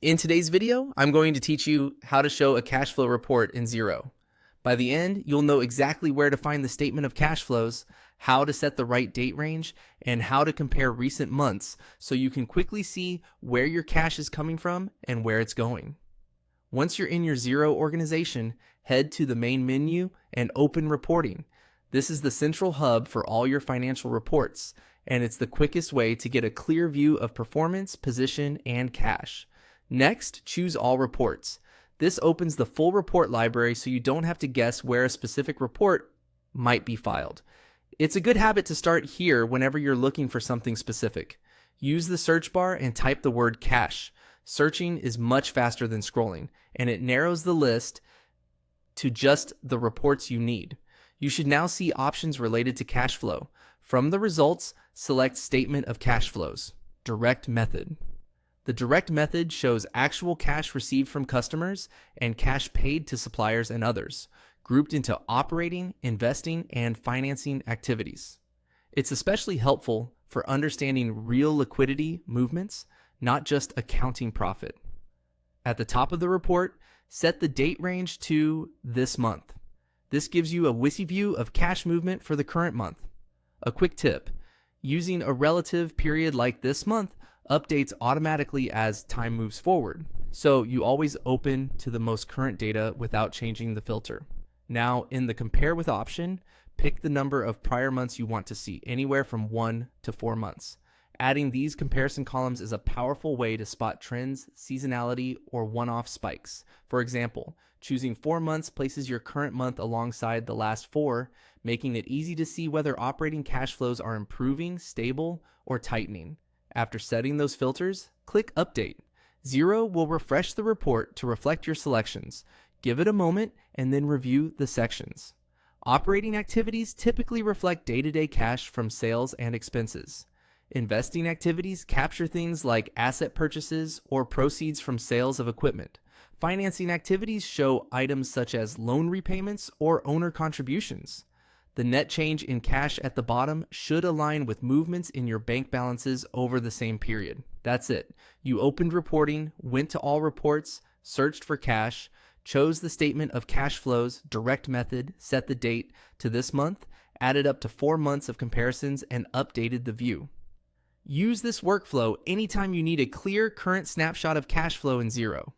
In today's video, I'm going to teach you how to show a cash flow report in Xero. By the end, you'll know exactly where to find the statement of cash flows, how to set the right date range, and how to compare recent months so you can quickly see where your cash is coming from and where it's going. Once you're in your Xero organization, head to the main menu and open Reporting. This is the central hub for all your financial reports, and it's the quickest way to get a clear view of performance, position, and cash. Next, choose All Reports. This opens the full report library so you don't have to guess where a specific report might be filed. It's a good habit to start here whenever you're looking for something specific. Use the search bar and type the word cash. Searching is much faster than scrolling, and it narrows the list to just the reports you need. You should now see options related to cash flow. From the results, select Statement of Cash Flows, Direct Method. The direct method shows actual cash received from customers and cash paid to suppliers and others, grouped into operating, investing, and financing activities. It's especially helpful for understanding real liquidity movements, not just accounting profit. At the top of the report, set the date range to this month. This gives you a WYSI view of cash movement for the current month. A quick tip: using a relative period like this month updates automatically as time moves forward, so you always open to the most current data without changing the filter. Now, in the Compare With option, pick the number of prior months you want to see, anywhere from 1 to 4 months. Adding these comparison columns is a powerful way to spot trends, seasonality, or one-off spikes. For example, choosing 4 months places your current month alongside the last 4, making it easy to see whether operating cash flows are improving, stable, or tightening. After setting those filters, click Update. Xero will refresh the report to reflect your selections. Give it a moment and then review the sections. Operating activities typically reflect day-to-day cash from sales and expenses. Investing activities capture things like asset purchases or proceeds from sales of equipment. Financing activities show items such as loan repayments or owner contributions. The net change in cash at the bottom should align with movements in your bank balances over the same period. That's it. You opened Reporting, went to All Reports, searched for cash, chose the Statement of Cash Flows, Direct Method, set the date to this month, added up to 4 months of comparisons, and updated the view. Use this workflow anytime you need a clear current snapshot of cash flow in Xero.